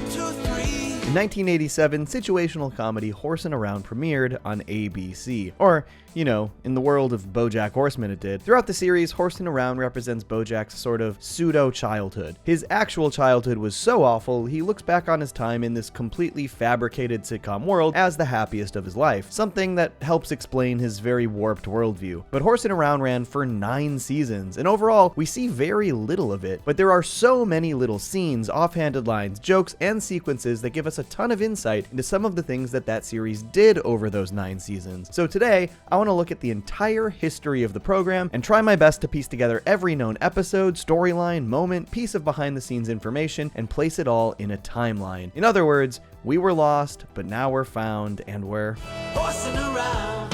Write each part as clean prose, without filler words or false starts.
In 1987, situational comedy Horsin Around premiered on ABC, or, you know, in the world of BoJack Horseman it did. Throughout the series, Horsin Around represents BoJack's sort of pseudo-childhood. His actual childhood was so awful, he looks back on his time in this completely fabricated sitcom world as the happiest of his life, something that helps explain his very warped worldview. But Horsin Around ran for 9 seasons, and overall, we see very little of it. But there are so many little scenes, offhanded lines, jokes, and sequences that give us a ton of insight into some of the things that series did over those 9 seasons. So today, I want to look at the entire history of the program and try my best to piece together every known episode, storyline, moment, piece of behind-the-scenes information, and place it all in a timeline. In other words, we were lost, but now we're found, and we're horsing around.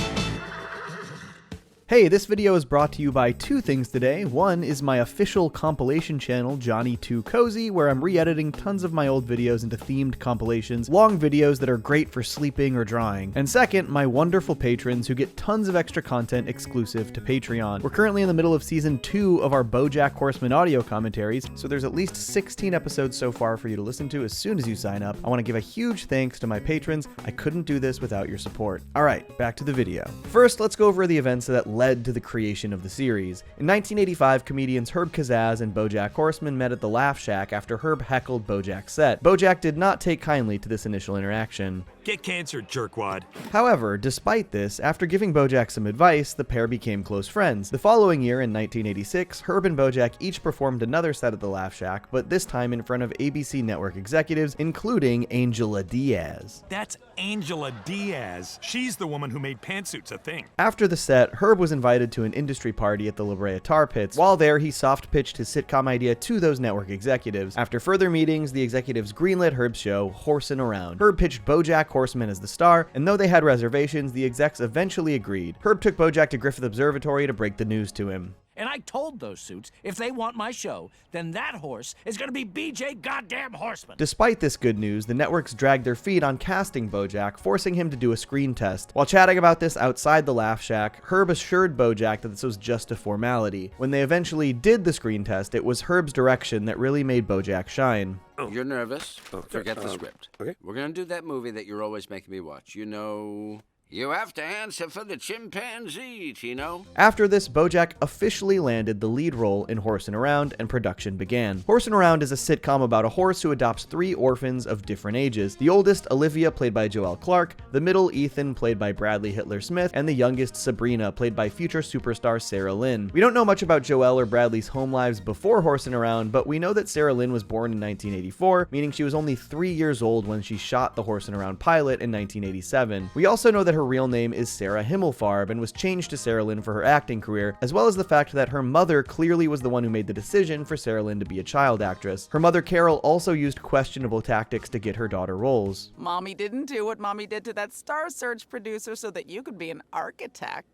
Hey, this video is brought to you by 2 things today. One is my official compilation channel, Johnny Too Cozy, where I'm re-editing tons of my old videos into themed compilations, long videos that are great for sleeping or drawing. And second, my wonderful patrons who get tons of extra content exclusive to Patreon. We're currently in the middle of season 2 of our BoJack Horseman audio commentaries, so there's at least 16 episodes so far for you to listen to as soon as you sign up. I want to give a huge thanks to my patrons. I couldn't do this without your support. Alright, back to the video. First, let's go over the events that led to the creation of the series. In 1985, comedians Herb Kazaz and BoJack Horseman met at the Laugh Shack after Herb heckled BoJack's set. BoJack did not take kindly to this initial interaction. Get cancer, jerkwad. However, despite this, after giving BoJack some advice, the pair became close friends. The following year, in 1986, Herb and BoJack each performed another set at the Laugh Shack, but this time in front of ABC network executives, including Angela Diaz. That's Angela Diaz. She's the woman who made pantsuits a thing. After the set, Herb was invited to an industry party at the La Brea Tar Pits. While there, he soft-pitched his sitcom idea to those network executives. After further meetings, the executives greenlit Herb's show, Horsin Around. Herb pitched BoJack Horseman as the star, and though they had reservations, the execs eventually agreed. Herb took BoJack to Griffith Observatory to break the news to him. And I told those suits, if they want my show, then that horse is gonna be BJ goddamn Horseman. Despite this good news, the networks dragged their feet on casting BoJack, forcing him to do a screen test. While chatting about this outside the Laugh Shack, Herb assured BoJack that this was just a formality. When they eventually did the screen test, it was Herb's direction that really made BoJack shine. You're nervous? Forget the script. Okay. We're gonna do that movie that you're always making me watch. You know... You have to answer for the chimpanzee, Tino. After this, BoJack officially landed the lead role in Horsin Around, and production began. Horsin Around is a sitcom about a horse who adopts 3 orphans of different ages. The oldest, Olivia, played by Joelle Clark, the middle, Ethan, played by Bradley Hitler Smith, and the youngest, Sabrina, played by future superstar Sarah Lynn. We don't know much about Joelle or Bradley's home lives before Horsin Around, but we know that Sarah Lynn was born in 1984, meaning she was only 3 years old when she shot the Horsin Around pilot in 1987. We also know that her real name is Sarah Himmelfarb and was changed to Sarah Lynn for her acting career, as well as the fact that her mother clearly was the one who made the decision for Sarah Lynn to be a child actress. Her mother Carol also used questionable tactics to get her daughter roles. Mommy didn't do what Mommy did to that Star Search producer so that you could be an architect.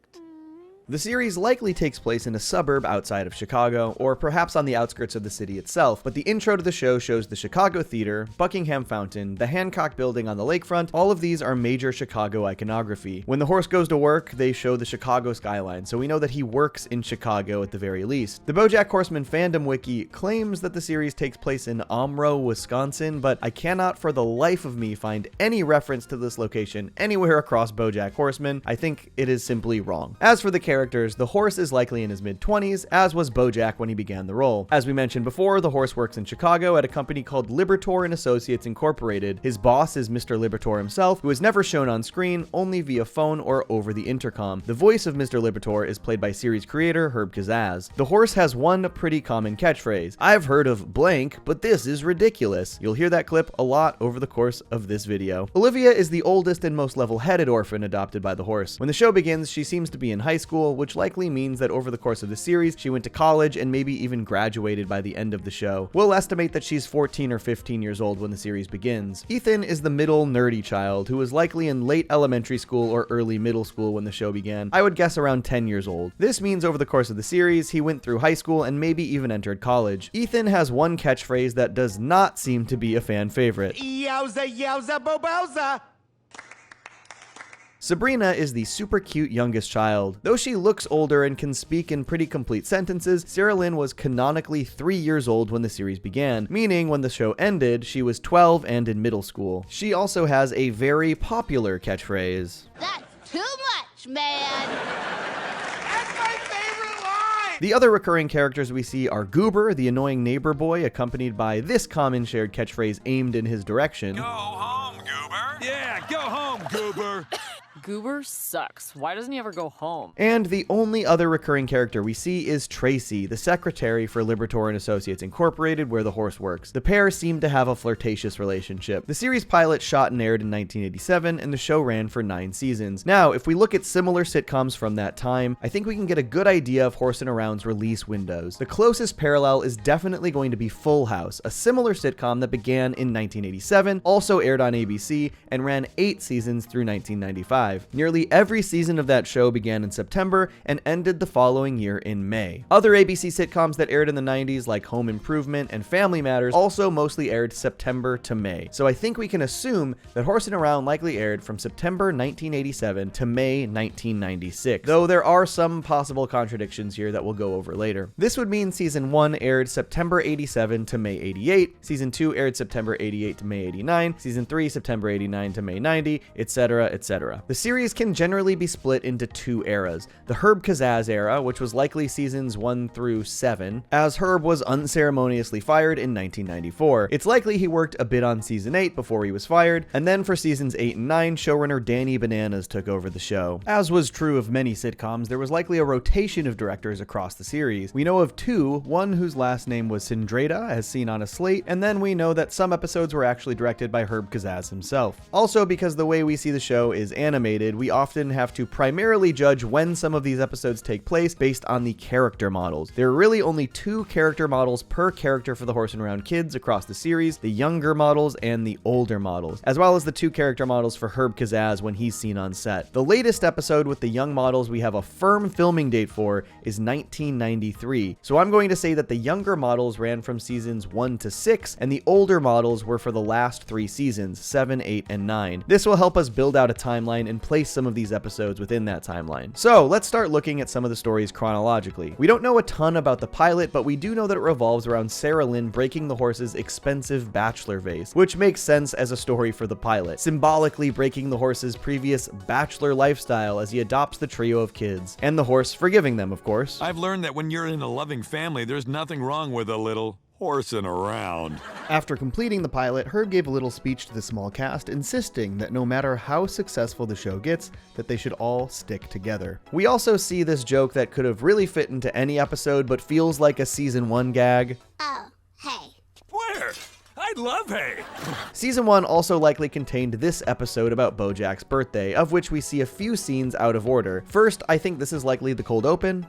The series likely takes place in a suburb outside of Chicago, or perhaps on the outskirts of the city itself, but the intro to the show shows the Chicago Theater, Buckingham Fountain, the Hancock Building on the lakefront. All of these are major Chicago iconography. When the horse goes to work, they show the Chicago skyline, so we know that he works in Chicago at the very least. The BoJack Horseman fandom wiki claims that the series takes place in Omro, Wisconsin, but I cannot for the life of me find any reference to this location anywhere across BoJack Horseman. I think it is simply wrong. As for the characters, the horse is likely in his mid-20s, as was BoJack when he began the role. As we mentioned before, the horse works in Chicago at a company called Libertor & Associates Incorporated. His boss is Mr. Libertor himself, who is never shown on screen, only via phone or over the intercom. The voice of Mr. Libertor is played by series creator Herb Kazaz. The horse has one pretty common catchphrase: "I've heard of blank, but this is ridiculous." You'll hear that clip a lot over the course of this video. Olivia is the oldest and most level-headed orphan adopted by the horse. When the show begins, she seems to be in high school, which likely means that over the course of the series, she went to college and maybe even graduated by the end of the show. We'll estimate that she's 14 or 15 years old when the series begins. Ethan is the middle nerdy child who was likely in late elementary school or early middle school when the show began. I would guess around 10 years old. This means over the course of the series, he went through high school and maybe even entered college. Ethan has one catchphrase that does not seem to be a fan favorite. Yowza, yowza, bobowza. Sabrina is the super cute youngest child. Though she looks older and can speak in pretty complete sentences, Sarah Lynn was canonically 3 years old when the series began, meaning when the show ended, she was 12 and in middle school. She also has a very popular catchphrase. That's too much, man. The other recurring characters we see are Goober, the annoying neighbor boy, accompanied by this common shared catchphrase aimed in his direction. Go home, Goober. Yeah, go home, Goober. Goober sucks. Why doesn't he ever go home? And the only other recurring character we see is Tracy, the secretary for Libertor and Associates Incorporated, where the horse works. The pair seem to have a flirtatious relationship. The series pilot shot and aired in 1987, and the show ran for 9 seasons. Now, if we look at similar sitcoms from that time, I think we can get a good idea of Horsin Around's release windows. The closest parallel is definitely going to be Full House, a similar sitcom that began in 1987, also aired on ABC, and ran 8 seasons through 1995. Nearly every season of that show began in September and ended the following year in May. Other ABC sitcoms that aired in the 90s, like Home Improvement and Family Matters, also mostly aired September to May. So I think we can assume that Horsin Around likely aired from September 1987 to May 1996, though there are some possible contradictions here that we'll go over later. This would mean season 1 aired September 87 to May 88, season 2 aired September 88 to May 89, season 3 September 89 to May 90, etc., etc. The series can generally be split into 2 eras. The Herb Kazaz era, which was likely seasons 1 through 7, as Herb was unceremoniously fired in 1994. It's likely he worked a bit on season 8 before he was fired, and then for seasons 8 and 9, showrunner Danny Bananas took over the show. As was true of many sitcoms, there was likely a rotation of directors across the series. We know of 2, one whose last name was Sindreda, as seen on a slate, and then we know that some episodes were actually directed by Herb Kazaz himself. Also, because the way we see the show is animated, we often have to primarily judge when some of these episodes take place based on the character models. There are really only 2 character models per character for the Horsin Around kids across the series, the younger models and the older models, as well as the 2 character models for Herb Kazaz when he's seen on set. The latest episode with the young models we have a firm filming date for is 1993, so I'm going to say that the younger models ran from seasons 1 to 6, and the older models were for the last 3 seasons, 7, 8, and 9. This will help us build out a timeline and place some of these episodes within that timeline. So let's start looking at some of the stories chronologically. We don't know a ton about the pilot, but we do know that it revolves around Sarah Lynn breaking the horse's expensive bachelor vase, which makes sense as a story for the pilot, symbolically breaking the horse's previous bachelor lifestyle as he adopts the trio of kids, and the horse forgiving them, of course. I've learned that when you're in a loving family, there's nothing wrong with a little horsing around. After completing the pilot, Herb gave a little speech to the small cast, insisting that no matter how successful the show gets, that they should all stick together. We also see this joke that could have really fit into any episode, but feels like a season 1 gag. Oh, hey. Where? I love hay. Season 1 also likely contained this episode about BoJack's birthday, of which we see a few scenes out of order. First, I think this is likely the cold open.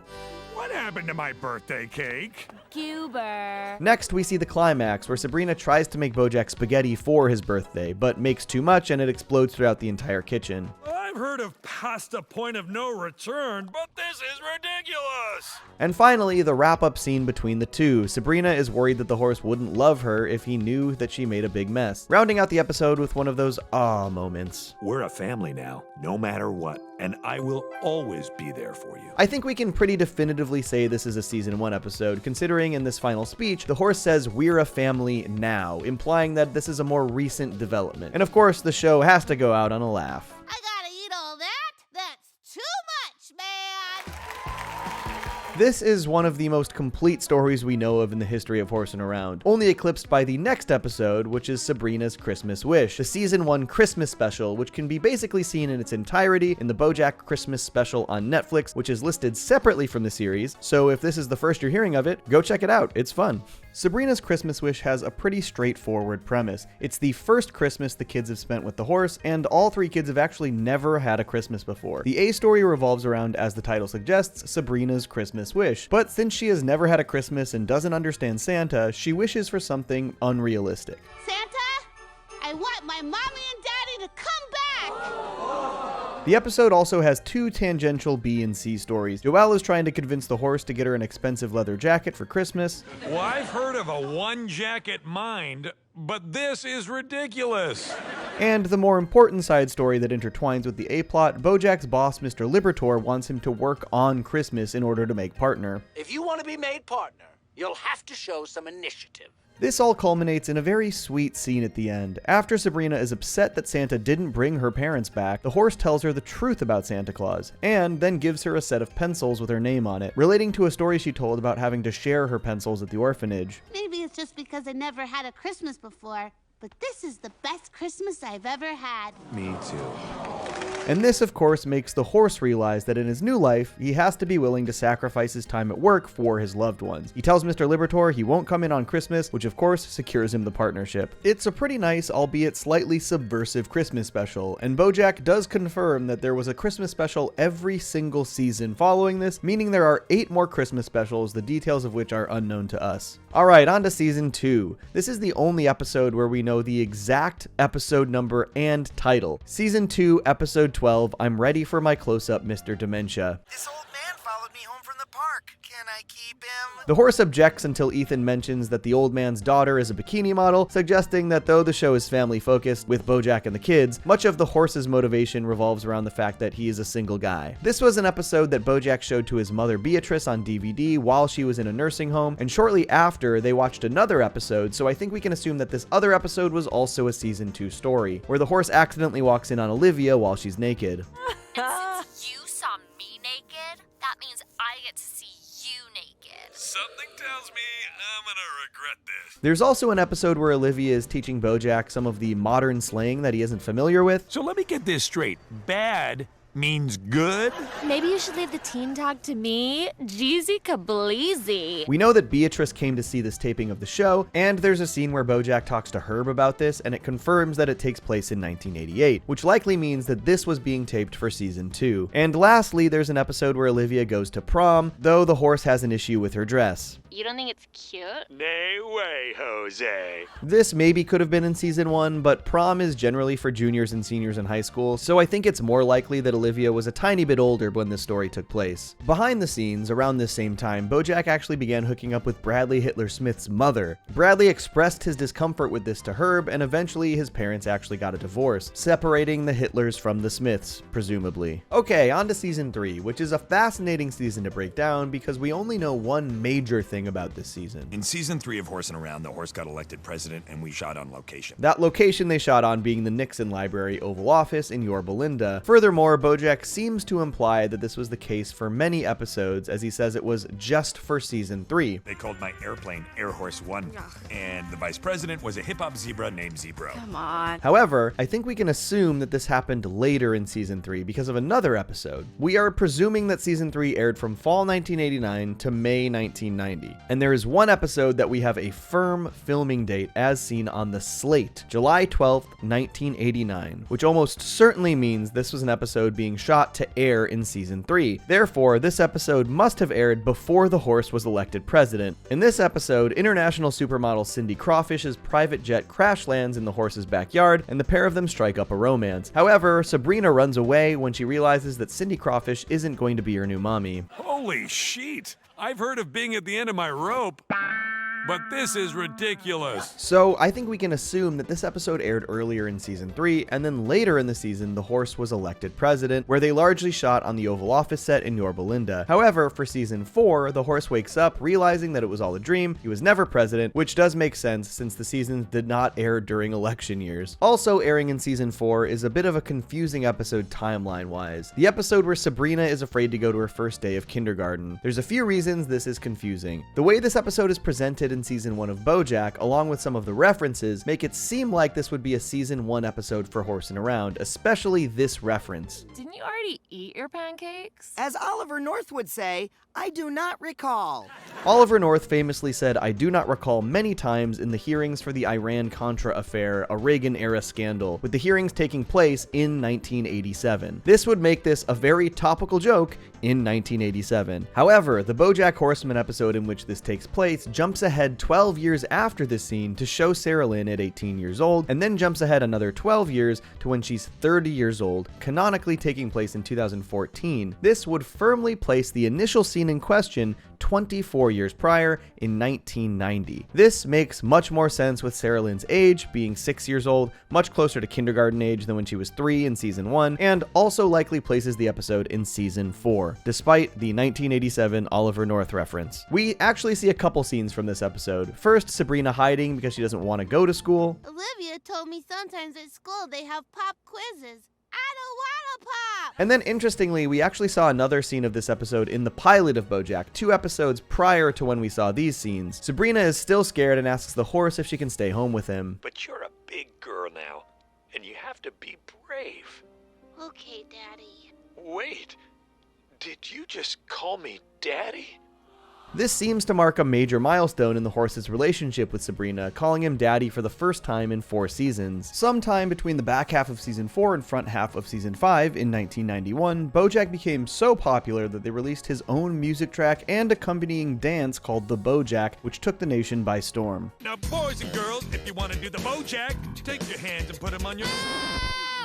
What happened to my birthday cake? Goober. Next, we see the climax, where Sabrina tries to make BoJack spaghetti for his birthday, but makes too much and it explodes throughout the entire kitchen. I've heard of past a point of no return, but this is ridiculous. And finally, the wrap-up scene between the two. Sabrina is worried that the horse wouldn't love her if he knew that she made a big mess, rounding out the episode with one of those ah moments. We're a family now, no matter what, and I will always be there for you. I think we can pretty definitively say this is a season 1 episode, considering in this final speech, the horse says we're a family now, implying that this is a more recent development. And of course, the show has to go out on a laugh. I gotta eat all that? That's too much, man. This is one of the most complete stories we know of in the history of Horsin Around, only eclipsed by the next episode, which is Sabrina's Christmas Wish, the season 1 Christmas special, which can be basically seen in its entirety in the BoJack Christmas special on Netflix, which is listed separately from the series, so if this is the first you're hearing of it, go check it out, it's fun. Sabrina's Christmas Wish has a pretty straightforward premise. It's the first Christmas the kids have spent with the horse, and all 3 kids have actually never had a Christmas before. The A story revolves around, as the title suggests, Sabrina's Christmas Wish. But since she has never had a Christmas and doesn't understand Santa, she wishes for something unrealistic. Santa, I want my mommy and daddy to come back. The episode also has 2 tangential B and C stories. Joelle is trying to convince the horse to get her an expensive leather jacket for Christmas. Well, I've heard of a one-jacket mind, but this is ridiculous. And the more important side story that intertwines with the A-plot, BoJack's boss, Mr. Libertor, wants him to work on Christmas in order to make partner. If you want to be made partner, you'll have to show some initiative. This all culminates in a very sweet scene at the end. After Sabrina is upset that Santa didn't bring her parents back, the horse tells her the truth about Santa Claus, and then gives her a set of pencils with her name on it, relating to a story she told about having to share her pencils at the orphanage. Maybe it's just because I never had a Christmas before, but this is the best Christmas I've ever had. Me too. And this, of course, makes the horse realize that in his new life, he has to be willing to sacrifice his time at work for his loved ones. He tells Mr. Libertor he won't come in on Christmas, which of course secures him the partnership. It's a pretty nice, albeit slightly subversive Christmas special, and BoJack does confirm that there was a Christmas special every single season following this, meaning there are 8 more Christmas specials, the details of which are unknown to us. Alright, on to season 2. This is the only episode where we know the exact episode number and title. Season 2, episode 12, I'm ready for my close-up, Mr. Dementia. This old man followed me home from the park. Can I keep him? The horse objects until Ethan mentions that the old man's daughter is a bikini model, suggesting that though the show is family-focused with BoJack and the kids, much of the horse's motivation revolves around the fact that he is a single guy. This was an episode that BoJack showed to his mother Beatrice on DVD while she was in a nursing home, and shortly after, they watched another episode, so I think we can assume that this other episode was also a season 2 story, where the horse accidentally walks in on Olivia while she's naked. And since you saw me naked, that means I get to see you naked. Something tells me I'm gonna regret this. There's also an episode where Olivia is teaching BoJack some of the modern slang that he isn't familiar with. So let me get this straight. Bad means good? Maybe you should leave the teen dog to me. Jeezy kableezy. We know that Beatrice came to see this taping of the show, and there's a scene where BoJack talks to Herb about this, and it confirms that it takes place in 1988, which likely means that this was being taped for season 2. And lastly, there's an episode where Olivia goes to prom, though the horse has an issue with her dress. You don't think it's cute? Nay way, Jose. This maybe could have been in season 1, but prom is generally for juniors and seniors in high school, so I think it's more likely that Olivia was a tiny bit older when this story took place. Behind the scenes, around this same time, BoJack actually began hooking up with Bradley Hitler Smith's mother. Bradley expressed his discomfort with this to Herb, and eventually his parents actually got a divorce, separating the Hitlers from the Smiths, presumably. Okay, on to season 3, which is a fascinating season to break down because we only know one major thing about this season. In season 3 of Horsin Around, the horse got elected president and we shot on location. That location they shot on being the Nixon Library Oval Office in Yorba Linda. Furthermore, BoJack seems to imply that this was the case for many episodes, as he says it was just for season 3. They called my airplane Air Horse 1, and the vice president was a hip-hop zebra named Zebro. Come on. However, I think we can assume that this happened later in season 3 because of another episode. We are presuming that season 3 aired from fall 1989 to May 1990. And there is one episode that we have a firm filming date as seen on the slate, July 12th, 1989, which almost certainly means this was an episode being shot to air in season 3. Therefore, this episode must have aired before the horse was elected president. In this episode, international supermodel Cindy Crawfish's private jet crash lands in the horse's backyard, and the pair of them strike up a romance. However, Sabrina runs away when she realizes that Cindy Crawfish isn't going to be her new mommy. Holy sheet! I've heard of being at the end of my rope, but this is ridiculous. So I think we can assume that this episode aired earlier in season 3, and then later in the season, the horse was elected president, where they largely shot on the Oval Office set in Yorba Linda. However, for season 4, the horse wakes up, realizing that it was all a dream, he was never president, which does make sense since the seasons did not air during election years. Also airing in season 4 is a bit of a confusing episode timeline-wise. The episode where Sabrina is afraid to go to her first day of kindergarten. There's a few reasons this is confusing. The way this episode is presented in season 1 of BoJack, along with some of the references, make it seem like this would be a season 1 episode for Horsin Around, especially this reference. Didn't you already eat your pancakes? As Oliver North would say, I do not recall. Oliver North famously said, "I do not recall" many times in the hearings for the Iran-Contra affair, a Reagan-era scandal, with the hearings taking place in 1987. This would make this a very topical joke in 1987. However, the BoJack Horseman episode in which this takes place jumps ahead 12 years after this scene to show Sarah Lynn at 18 years old, and then jumps ahead another 12 years to when she's 30 years old, canonically taking place in 2014. This would firmly place the initial scene in question 24 years prior in 1990. This makes much more sense with Sarah Lynn's age, being 6 years old, much closer to kindergarten age than when she was 3 in season 1, and also likely places the episode in season 4, despite the 1987 Oliver North reference. We actually see a couple scenes from this episode. First, Sabrina hiding because she doesn't want to go to school. Olivia told me sometimes at school they have pop quizzes. I don't want a pop! And then, interestingly, we actually saw another scene of this episode in the pilot of BoJack, 2 episodes prior to when we saw these scenes. Sabrina is still scared and asks the horse if she can stay home with him. But you're a big girl now, and you have to be brave. Okay, Daddy. Wait, did you just call me Daddy? This seems to mark a major milestone in the horse's relationship with Sabrina, calling him Daddy for the first time in 4 seasons. Sometime between the back half of season 4 and front half of season 5 in 1991, BoJack became so popular that they released his own music track and accompanying dance called the BoJack, which took the nation by storm. Now, boys and girls, if you want to do the BoJack, take your hands and put them on your...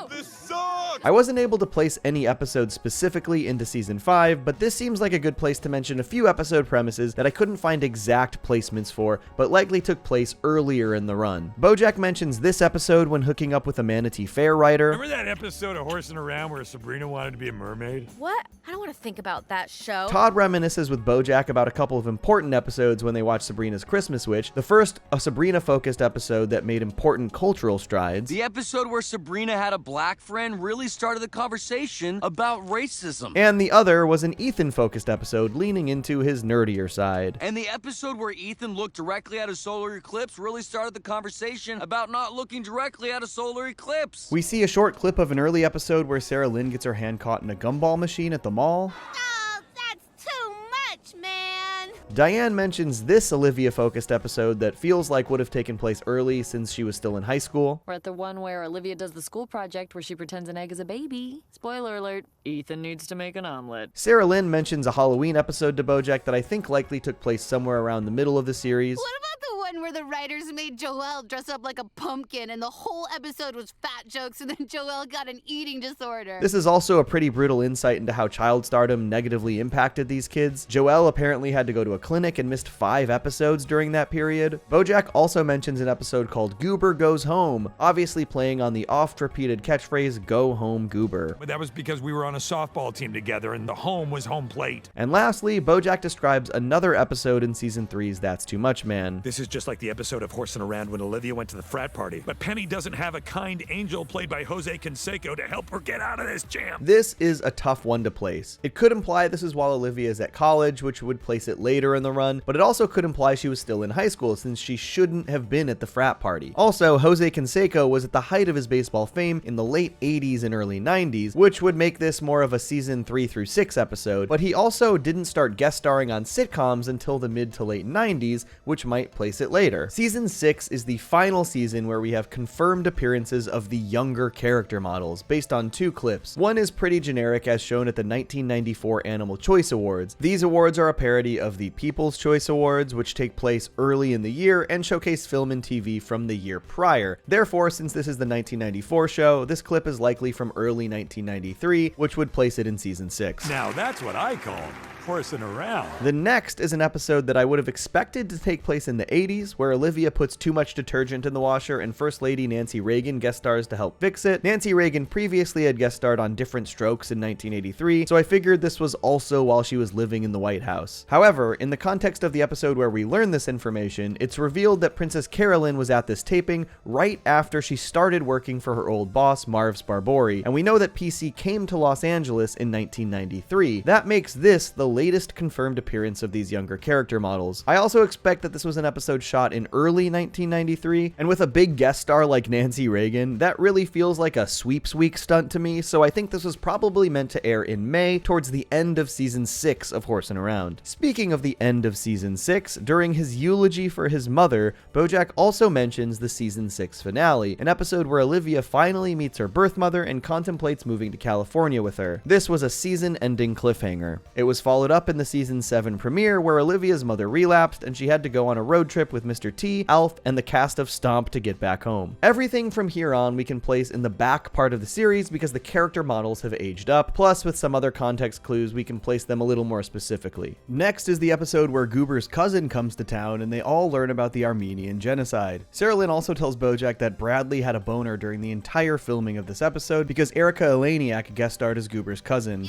This sucks! I wasn't able to place any episodes specifically into season 5, but this seems like a good place to mention a few episode premises that I couldn't find exact placements for, but likely took place earlier in the run. BoJack mentions this episode when hooking up with a Manatee Fair rider. Remember that episode of Horsin Around where Sabrina wanted to be a mermaid? What? I don't want to think about that show. Todd reminisces with BoJack about a couple of important episodes when they watched Sabrina's Christmas Witch. The first, a Sabrina-focused episode that made important cultural strides. The episode where Sabrina had a black friend really started the conversation about racism. And the other was an Ethan-focused episode leaning into his nerdier side. And the episode where Ethan looked directly at a solar eclipse really started the conversation about not looking directly at a solar eclipse. We see a short clip of an early episode where Sarah Lynn gets her hand caught in a gumball machine at the mall. Oh, that's too much, man! Diane mentions this Olivia-focused episode that feels like would have taken place early since she was still in high school. We're at the one where Olivia does the school project where she pretends an egg is a baby. Spoiler alert, Ethan needs to make an omelet. Sarah Lynn mentions a Halloween episode to BoJack that I think likely took place somewhere around the middle of the series. What about the one where the writers made Joelle dress up like a pumpkin and the whole episode was fat jokes and then Joelle got an eating disorder? This is also a pretty brutal insight into how child stardom negatively impacted these kids. Joelle apparently had to go to a clinic and missed 5 episodes during that period. BoJack also mentions an episode called Goober Goes Home, obviously playing on the oft-repeated catchphrase, "Go home, Goober." But that was because we were on a softball team together and the home was home plate. And lastly, BoJack describes another episode in season 3's That's Too Much Man. This is just like the episode of Horsin Around when Olivia went to the frat party. But Penny doesn't have a kind angel played by Jose Canseco to help her get out of this jam. This is a tough one to place. It could imply this is while Olivia is at college, which would place it later in the run, but it also could imply she was still in high school since she shouldn't have been at the frat party. Also, Jose Canseco was at the height of his baseball fame in the late 80s and early 90s, which would make this more of a season 3 through 6 episode, but he also didn't start guest starring on sitcoms until the mid to late 90s, which might place it later. Season 6 is the final season where we have confirmed appearances of the younger character models, based on 2 clips. One is pretty generic as shown at the 1994 Animal Choice Awards. These awards are a parody of the People's Choice Awards, which take place early in the year and showcase film and TV from the year prior. Therefore, since this is the 1994 show, this clip is likely from early 1993, which would place it in season 6. Now that's what I call Horsin Around. The next is an episode that I would have expected to take place in the 80s, where Olivia puts too much detergent in the washer and First Lady Nancy Reagan guest stars to help fix it. Nancy Reagan previously had guest starred on Different Strokes in 1983, so I figured this was also while she was living in the White House. However, in the context of the episode where we learn this information, it's revealed that Princess Carolyn was at this taping right after she started working for her old boss, Marv Sparbory, and we know that PC came to Los Angeles in 1993. That makes this the latest confirmed appearance of these younger character models. I also expect that this was an episode shot in early 1993, and with a big guest star like Nancy Reagan, that really feels like a sweeps week stunt to me, so I think this was probably meant to air in May, towards the end of season 6 of Horsin Around. Speaking of the end of season 6, during his eulogy for his mother, BoJack also mentions the season 6 finale, an episode where Olivia finally meets her birth mother and contemplates moving to California with her. This was a season-ending cliffhanger. It was followed followed up in the season 7 premiere where Olivia's mother relapsed and she had to go on a road trip with Mr. T, Alf, and the cast of Stomp to get back home. Everything from here on we can place in the back part of the series because the character models have aged up, plus with some other context clues we can place them a little more specifically. Next is the episode where Goober's cousin comes to town and they all learn about the Armenian genocide. Sarah Lynn also tells BoJack that Bradley had a boner during the entire filming of this episode because Erica Eleniak guest starred as Goober's cousin.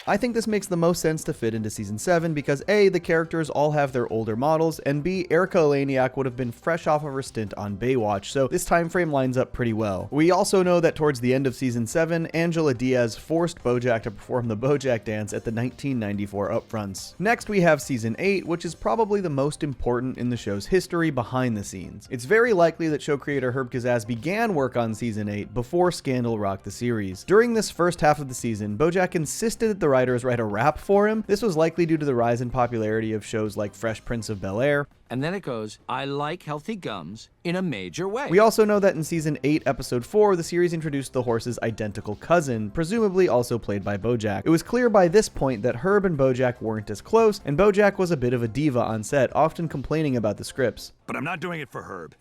I think this makes the most sense to fit into season 7 because A, the characters all have their older models, and B, Erica Eleniak would have been fresh off of her stint on Baywatch, so this time frame lines up pretty well. We also know that towards the end of season 7, Angela Diaz forced BoJack to perform the BoJack dance at the 1994 upfronts. Next we have season 8, which is probably the most important in the show's history behind the scenes. It's very likely that show creator Herb Kazaz began work on season 8 before Scandal rocked the series. During this first half of the season, BoJack insisted that the writers write a rap for him. This was likely due to the rise in popularity of shows like Fresh Prince of Bel-Air. And then it goes, I like healthy gums in a major way. We also know that in season 8, episode 4, the series introduced the horse's identical cousin, presumably also played by BoJack. It was clear by this point that Herb and BoJack weren't as close, and BoJack was a bit of a diva on set, often complaining about the scripts. But I'm not doing it for Herb.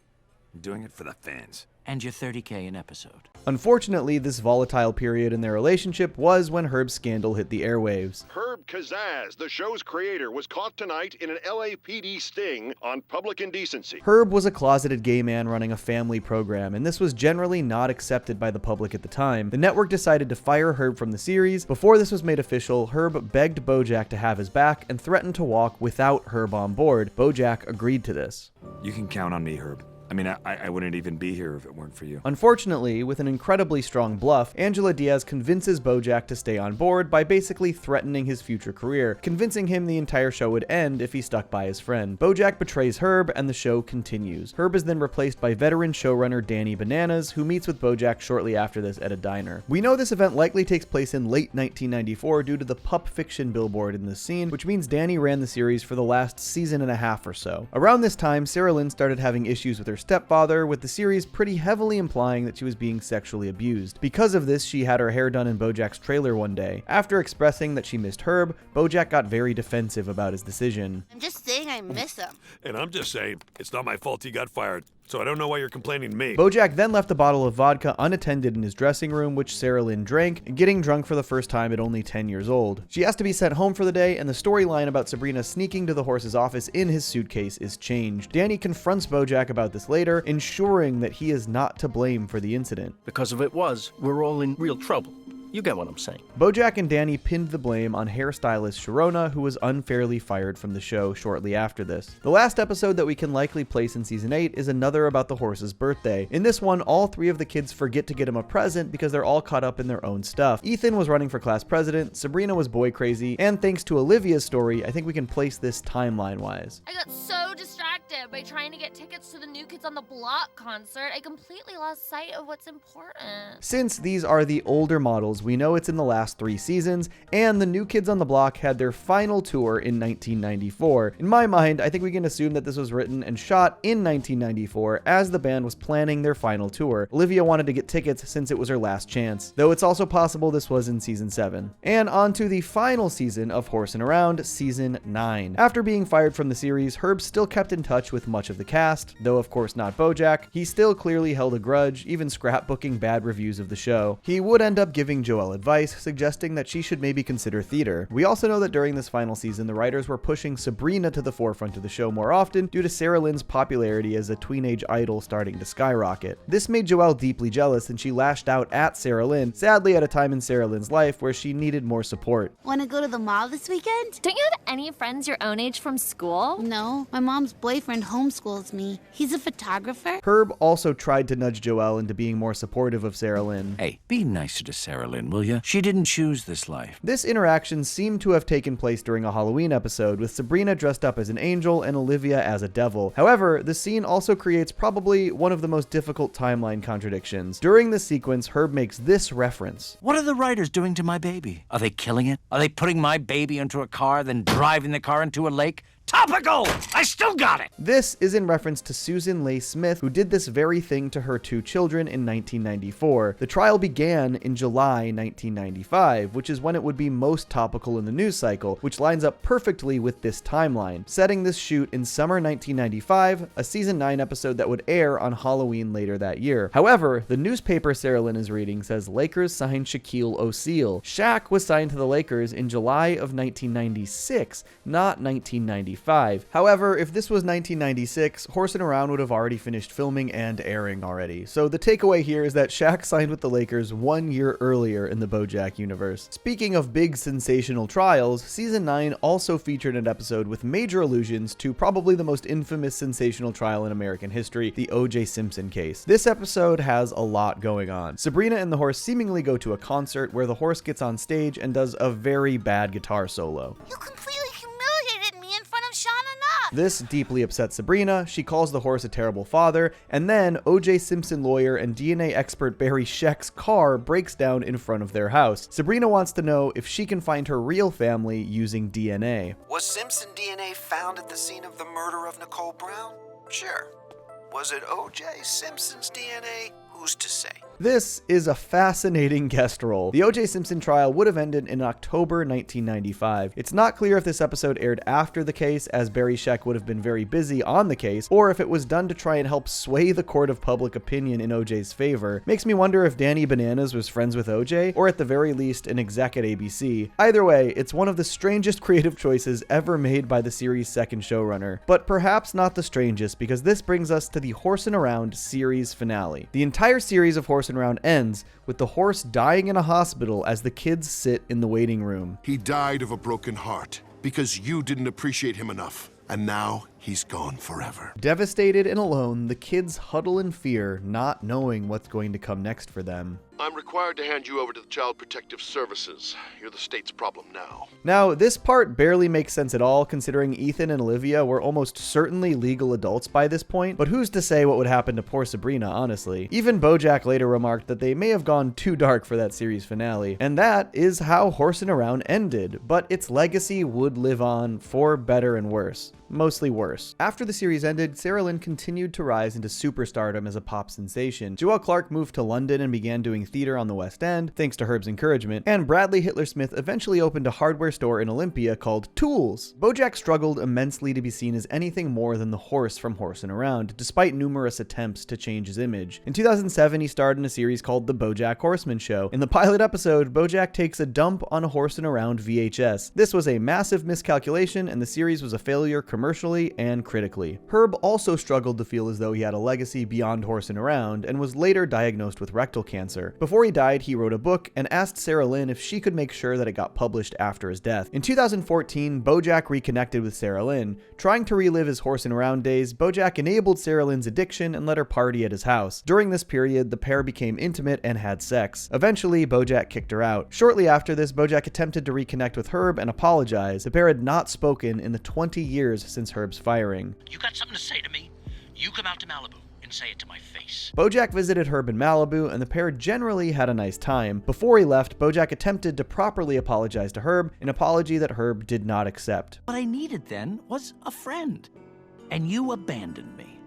I'm doing it for the fans. And your $30K an episode. Unfortunately, this volatile period in their relationship was when Herb's scandal hit the airwaves. Herb Kazaz, the show's creator, was caught tonight in an LAPD sting on public indecency. Herb was a closeted gay man running a family program, and this was generally not accepted by the public at the time. The network decided to fire Herb from the series. Before this was made official, Herb begged BoJack to have his back and threatened to walk without Herb on board. BoJack agreed to this. You can count on me, Herb. I mean, I wouldn't even be here if it weren't for you. Unfortunately, with an incredibly strong bluff, Angela Diaz convinces BoJack to stay on board by basically threatening his future career, convincing him the entire show would end if he stuck by his friend. BoJack betrays Herb, and the show continues. Herb is then replaced by veteran showrunner Danny Bananas, who meets with BoJack shortly after this at a diner. We know this event likely takes place in late 1994 due to the Pup Fiction billboard in this scene, which means Danny ran the series for the last season and a half or so. Around this time, Sarah Lynn started having issues with her stepfather, with the series pretty heavily implying that she was being sexually abused. Because of this, she had her hair done in BoJack's trailer one day. After expressing that she missed Herb, BoJack got very defensive about his decision. I'm just saying I miss him. And I'm just saying, it's not my fault he got fired. So I don't know why you're complaining to me. BoJack then left a bottle of vodka unattended in his dressing room, which Sarah Lynn drank, getting drunk for the first time at only 10 years old. She has to be sent home for the day, and the storyline about Sabrina sneaking to the horse's office in his suitcase is changed. Danny confronts BoJack about this later, ensuring that he is not to blame for the incident. Because if it was, we're all in real trouble. You get what I'm saying. BoJack and Danny pinned the blame on hairstylist Sharona, who was unfairly fired from the show shortly after this. The last episode that we can likely place in season 8 is another about the horse's birthday. In this one, all three of the kids forget to get him a present because they're all caught up in their own stuff. Ethan was running for class president, Sabrina was boy crazy, and thanks to Olivia's story, I think we can place this timeline-wise. I got so distracted by trying to get tickets to the New Kids on the Block concert, I completely lost sight of what's important. Since these are the older models, we know it's in the last 3 seasons, and the New Kids on the Block had their final tour in 1994. In my mind, I think we can assume that this was written and shot in 1994 as the band was planning their final tour. Olivia wanted to get tickets since it was her last chance, though it's also possible this was in season 7. And on to the final season of Horsin Around, season 9. After being fired from the series, Herb still kept in touch with much of the cast, though of course not BoJack. He still clearly held a grudge, even scrapbooking bad reviews of the show. He would end up giving Joelle advice, suggesting that she should maybe consider theater. We also know that during this final season, the writers were pushing Sabrina to the forefront of the show more often due to Sarah Lynn's popularity as a tweenage idol starting to skyrocket. This made Joelle deeply jealous, and she lashed out at Sarah Lynn, sadly at a time in Sarah Lynn's life where she needed more support. Want to go to the mall this weekend? Don't you have any friends your own age from school? No, my mom's boyfriend homeschools me. He's a photographer. Herb also tried to nudge Joelle into being more supportive of Sarah Lynn. Hey, be nicer to Sarah Lynn, will you? She didn't choose this life. This interaction seemed to have taken place during a Halloween episode, with Sabrina dressed up as an angel and Olivia as a devil. However, the scene also creates probably one of the most difficult timeline contradictions. During this sequence, Herb makes this reference. What are the writers doing to my baby? Are they killing it? Are they putting my baby into a car, then driving the car into a lake? Topical! I still got it! This is in reference to Susan Leigh Smith, who did this very thing to her 2 children in 1994. The trial began in July 1995, which is when it would be most topical in the news cycle, which lines up perfectly with this timeline, setting this shoot in summer 1995, a season 9 episode that would air on Halloween later that year. However, the newspaper Sarah Lynn is reading says Lakers signed Shaquille O'Neal. Shaq was signed to the Lakers in July of 1996, not 1995. However, if this was 1996, Horsin Around would have already finished filming and airing already. So the takeaway here is that Shaq signed with the Lakers 1 year earlier in the BoJack universe. Speaking of big sensational trials, season 9 also featured an episode with major allusions to probably the most infamous sensational trial in American history, the O.J. Simpson case. This episode has a lot going on. Sabrina and the horse seemingly go to a concert where the horse gets on stage and does a very bad guitar solo. You completely humiliated me in front of Sean enough. This deeply upsets Sabrina. She calls the horse a terrible father, and then O.J. Simpson lawyer and DNA expert Barry Scheck's car breaks down in front of their house. Sabrina wants to know if she can find her real family using DNA. Was Simpson DNA found at the scene of the murder of Nicole Brown? Sure. Was it O.J. Simpson's DNA? Who's to say? This is a fascinating guest role. The O.J. Simpson trial would have ended in October 1995. It's not clear if this episode aired after the case, as Barry Scheck would have been very busy on the case, or if it was done to try and help sway the court of public opinion in O.J.'s favor. Makes me wonder if Danny Bananas was friends with O.J., or at the very least an exec at ABC. Either way, it's one of the strangest creative choices ever made by the series' second showrunner. But perhaps not the strangest, because this brings us to the Horsin Around series finale. The entire series of Horsin Around ends with the horse dying in a hospital as the kids sit in the waiting room. He died of a broken heart because you didn't appreciate him enough. And now he's gone forever. Devastated and alone, the kids huddle in fear, not knowing what's going to come next for them. I'm required to hand you over to the Child Protective Services. You're the state's problem now. Now, this part barely makes sense at all, considering Ethan and Olivia were almost certainly legal adults by this point, but who's to say what would happen to poor Sabrina, honestly? Even BoJack later remarked that they may have gone too dark for that series finale, and that is how Horsin Around ended, but its legacy would live on for better and worse. Mostly worse. After the series ended, Sarah Lynn continued to rise into superstardom as a pop sensation. Joelle Clark moved to London and began doing theater on the West End, thanks to Herb's encouragement, and Bradley Hitler Smith eventually opened a hardware store in Olympia called Tools. BoJack struggled immensely to be seen as anything more than the horse from Horsin Around, despite numerous attempts to change his image. In 2007, he starred in a series called The BoJack Horseman Show. In the pilot episode, BoJack takes a dump on a Horsin Around VHS. This was a massive miscalculation, and the series was a failure commercially and critically. Herb also struggled to feel as though he had a legacy beyond Horsin Around, and was later diagnosed with rectal cancer. Before he died, he wrote a book and asked Sarah Lynn if she could make sure that it got published after his death. In 2014, BoJack reconnected with Sarah Lynn. Trying to relive his Horsin Around days, BoJack enabled Sarah Lynn's addiction and let her party at his house. During this period, the pair became intimate and had sex. Eventually, BoJack kicked her out. Shortly after this, BoJack attempted to reconnect with Herb and apologize. The pair had not spoken in the 20 years since Herb's firing. You got something to say to me? You come out to Malibu and say it to my face. BoJack visited Herb in Malibu, and the pair generally had a nice time. Before he left, BoJack attempted to properly apologize to Herb, an apology that Herb did not accept. What I needed then was a friend. And you abandoned me.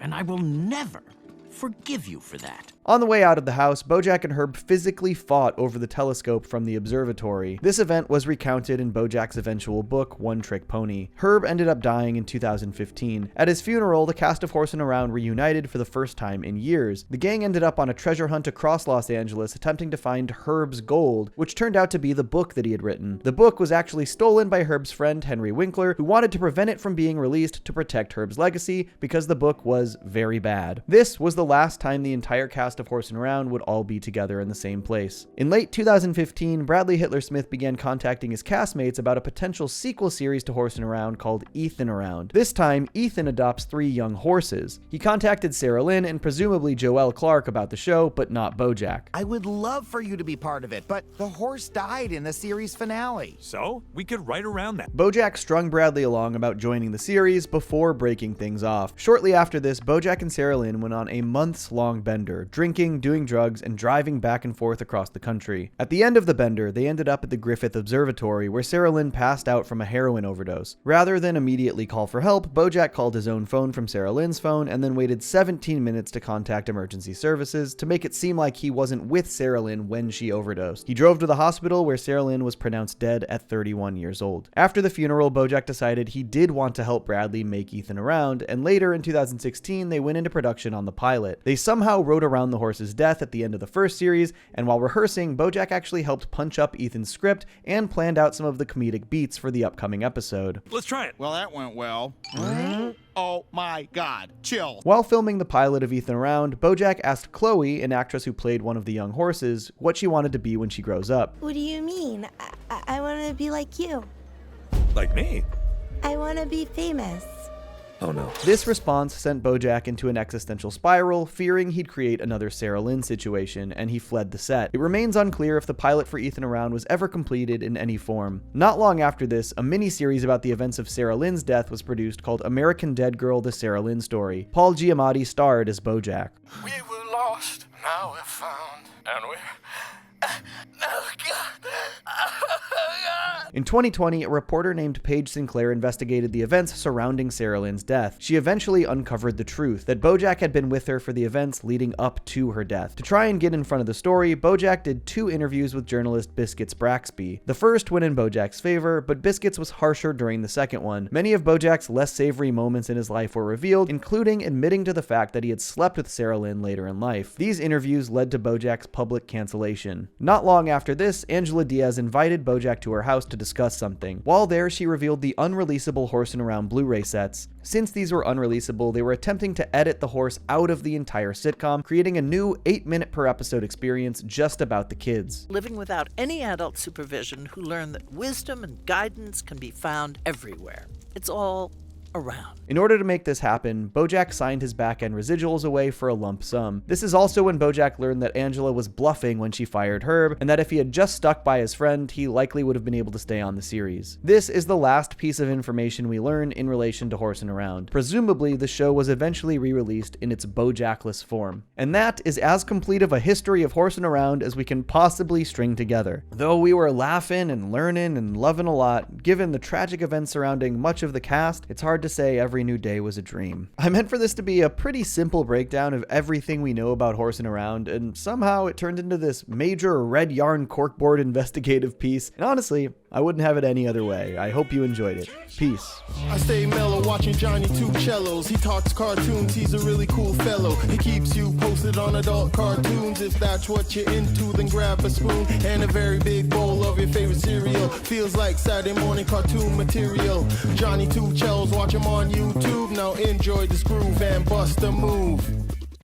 And I will never forgive you for that. On the way out of the house, BoJack and Herb physically fought over the telescope from the observatory. This event was recounted in BoJack's eventual book, One Trick Pony. Herb ended up dying in 2015. At his funeral, the cast of Horsin Around reunited for the first time in years. The gang ended up on a treasure hunt across Los Angeles, attempting to find Herb's gold, which turned out to be the book that he had written. The book was actually stolen by Herb's friend Henry Winkler, who wanted to prevent it from being released to protect Herb's legacy, because the book was very bad. This was the last time the entire cast of Horsin Around would all be together in the same place. In late 2015, Bradley Hitler Smith began contacting his castmates about a potential sequel series to Horsin Around called Ethan Around. This time, Ethan adopts 3 young horses. He contacted Sarah Lynn and presumably Joelle Clark about the show, but not BoJack. I would love for you to be part of it, but the horse died in the series finale. So, we could write around that. BoJack strung Bradley along about joining the series before breaking things off. Shortly after this, BoJack and Sarah Lynn went on a months-long bender, drinking drinking, doing drugs, and driving back and forth across the country. At the end of the bender, they ended up at the Griffith Observatory, where Sarah Lynn passed out from a heroin overdose. Rather than immediately call for help, BoJack called his own phone from Sarah Lynn's phone and then waited 17 minutes to contact emergency services to make it seem like he wasn't with Sarah Lynn when she overdosed. He drove to the hospital, where Sarah Lynn was pronounced dead at 31 years old. After the funeral, BoJack decided he did want to help Bradley make Ethan around, and later in 2016, they went into production on the pilot. They somehow wrote around the horse's death at the end of the first series, and while rehearsing, BoJack actually helped punch up Ethan's script and planned out some of the comedic beats for the upcoming episode. Let's try it. Well, that went well. Oh my God, chill. While filming the pilot of Ethan Around, BoJack asked Chloe, an actress who played one of the young horses, what she wanted to be when she grows up. What do you mean? I want to be like you. Like me? I want to be famous. Oh no. This response sent BoJack into an existential spiral, fearing he'd create another Sarah Lynn situation, and he fled the set. It remains unclear if the pilot for Ethan Around was ever completed in any form. Not long after this, a mini-series about the events of Sarah Lynn's death was produced called American Dead Girl: The Sarah Lynn Story. Paul Giamatti starred as BoJack. We were lost, now we're found, and we're... Oh, God. In 2020, a reporter named Paige Sinclair investigated the events surrounding Sarah Lynn's death. She eventually uncovered the truth, that BoJack had been with her for the events leading up to her death. To try and get in front of the story, BoJack did 2 interviews with journalist Biscuits Braxby. The first went in BoJack's favor, but Biscuits was harsher during the second one. Many of BoJack's less savory moments in his life were revealed, including admitting to the fact that he had slept with Sarah Lynn later in life. These interviews led to BoJack's public cancellation. Not long after this, Angela Diaz invited BoJack to her house to discuss something. While there, she revealed the unreleasable Horsin Around Blu-ray sets. Since these were unreleasable, they were attempting to edit the horse out of the entire sitcom, creating a new 8-minute per episode experience just about the kids. Living without any adult supervision, who learn that wisdom and guidance can be found everywhere. It's all around. In order to make this happen, BoJack signed his back-end residuals away for a lump sum. This is also when BoJack learned that Angela was bluffing when she fired Herb, and that if he had just stuck by his friend, he likely would have been able to stay on the series. This is the last piece of information we learn in relation to Horsin Around. Presumably, the show was eventually re-released in its BoJackless form. And that is as complete of a history of Horsin Around as we can possibly string together. Though we were laughing and learning and loving a lot, given the tragic events surrounding much of the cast, it's hard to say every new day was a dream. I meant for this to be a pretty simple breakdown of everything we know about Horsin Around, and somehow it turned into this major red yarn corkboard investigative piece, and honestly, I wouldn't have it any other way. I hope you enjoyed it. Peace. I stay mellow watching Johnny Two Cellos. He talks cartoons, he's a really cool fellow. He keeps you posted on adult cartoons. If that's what you're into, then grab a spoon and a very big bowl of your favorite cereal. Feels like Saturday morning cartoon material. Johnny Two Cellos, watch him on YouTube. Now enjoy this groove and bust a move.